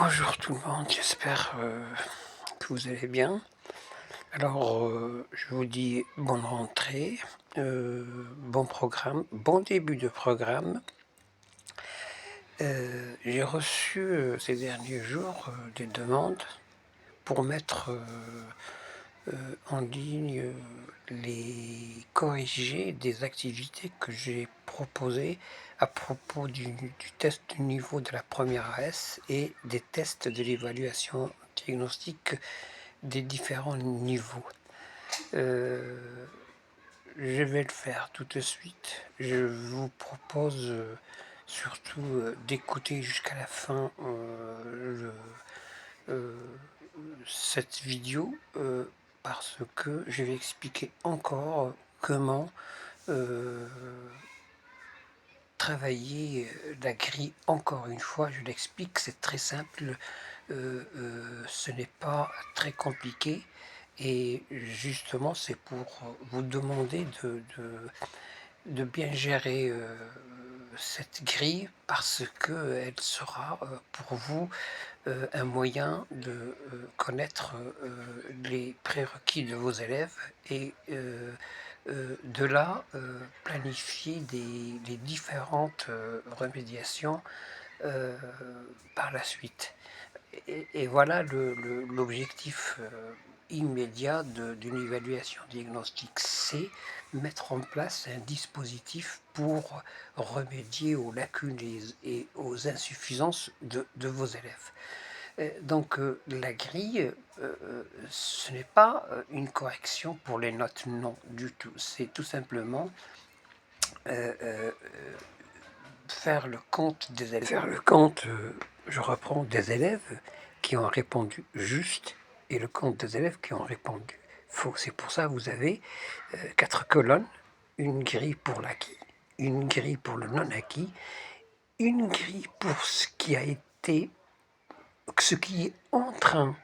Bonjour tout le monde, j'espère que vous allez bien. Alors, je vous dis bonne rentrée, bon programme, bon début de programme. J'ai reçu ces derniers jours des demandes pour mettre en ligne les corrigés des activités que j'ai proposées à propos du test du niveau de la première AS et des tests de l'évaluation diagnostique des différents niveaux. Je vais le faire tout de suite. Je vous propose surtout d'écouter jusqu'à la fin cette vidéo parce que je vais expliquer encore comment travailler la grille. Encore une fois, je l'explique, c'est très simple, ce n'est pas très compliqué et justement c'est pour vous demander de bien gérer cette grille parce qu'elle sera pour vous un moyen de connaître les prérequis de vos élèves et de là planifier les différentes remédiations par la suite. Et voilà l'objectif immédiat d'une évaluation diagnostique, c'est mettre en place un dispositif pour remédier aux lacunes et aux insuffisances de vos élèves. Donc la grille, ce n'est pas une correction pour les notes, non du tout. C'est tout simplement faire le compte des élèves. Faire le compte, je reprends, des élèves qui ont répondu juste et le compte des élèves qui ont répondu faux. C'est pour ça que vous avez 4 colonnes, une grille pour l'acquis, une grille pour le non acquis, une grille pour ce qui a été, ce qui est en train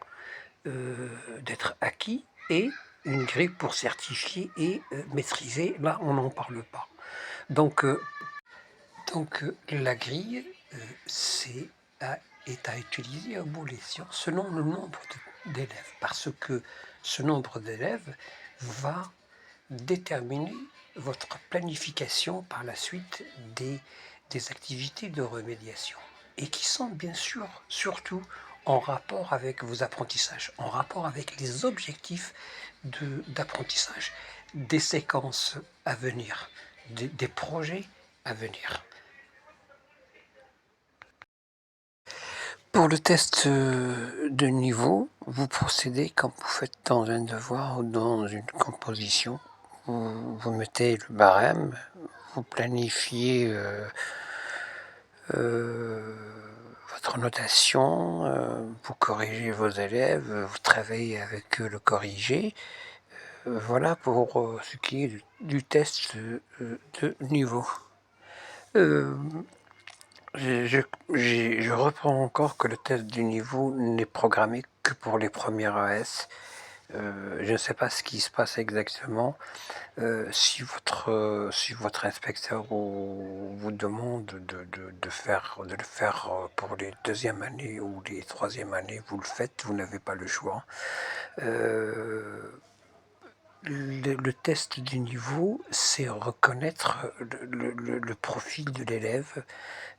d'être acquis et une grille pour certifier et maîtriser. Là, on n'en parle pas. Donc la grille, est à utiliser à bon escient selon le nombre d'élèves, parce que ce nombre d'élèves va déterminer votre planification par la suite des activités de remédiation, et qui sont bien sûr surtout en rapport avec vos apprentissages, en rapport avec les objectifs d'apprentissage, des séquences à venir, des projets à venir. Pour le test de niveau, vous procédez comme vous faites dans un devoir ou dans une composition. Vous mettez le barème, vous planifiez votre notation, vous corrigez vos élèves, vous travaillez avec eux le corrigé. Voilà pour ce qui est du test de niveau. Je reprends encore que le test du niveau n'est programmé que pour les premières AS. Je ne sais pas ce qui se passe exactement. Si votre inspecteur vous demande de le faire pour les deuxièmes années ou les troisièmes années, vous le faites, vous n'avez pas le choix. Le test du niveau, c'est reconnaître le profil de l'élève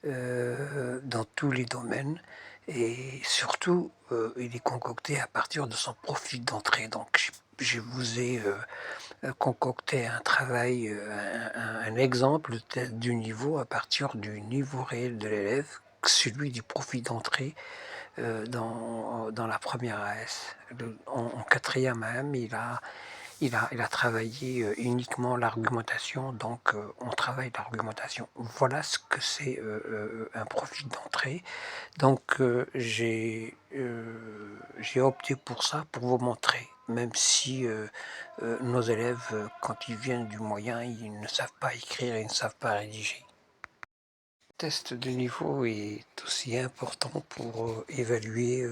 dans tous les domaines et surtout il est concocté à partir de son profil d'entrée. Donc je vous ai concocté un travail, un exemple de test du niveau à partir du niveau réel de l'élève, celui du profil d'entrée dans la première AS. En quatrième AM, il a travaillé uniquement l'argumentation, donc on travaille l'argumentation. Voilà ce que c'est un profil d'entrée. Donc j'ai opté pour ça, pour vous montrer, même si nos élèves, quand ils viennent du moyen, ils ne savent pas écrire, ils ne savent pas rédiger. Le test de niveau est aussi important pour évaluer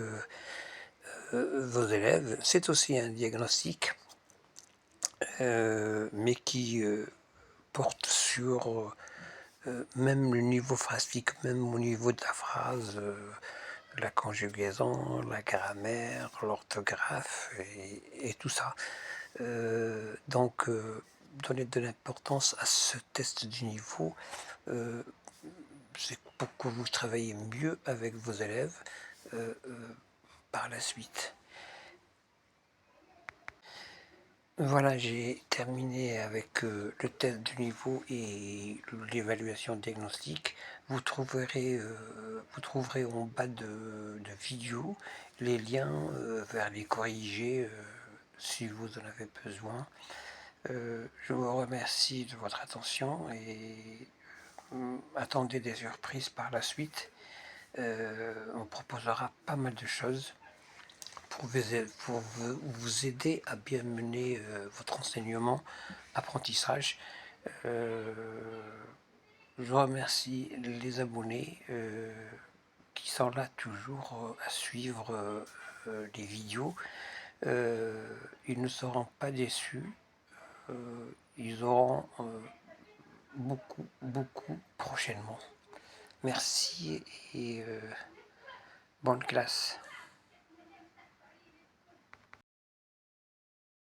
vos élèves. C'est aussi un diagnostic mais qui porte sur même le niveau phrastique, même au niveau de la phrase, la conjugaison, la grammaire, l'orthographe et tout ça. Donc, donner de l'importance à ce test du niveau, c'est pour que vous travaillez mieux avec vos élèves par la suite. Voilà, j'ai terminé avec le test du niveau et l'évaluation diagnostique. Vous trouverez en bas de vidéo les liens vers les corrigés si vous en avez besoin. Je vous remercie de votre attention et attendez des surprises par la suite. On proposera pas mal de choses pour vous aider à bien mener votre enseignement, apprentissage. Je remercie les abonnés qui sont là toujours à suivre les vidéos. Ils ne seront pas déçus. Ils auront beaucoup prochainement. Merci et bonne classe.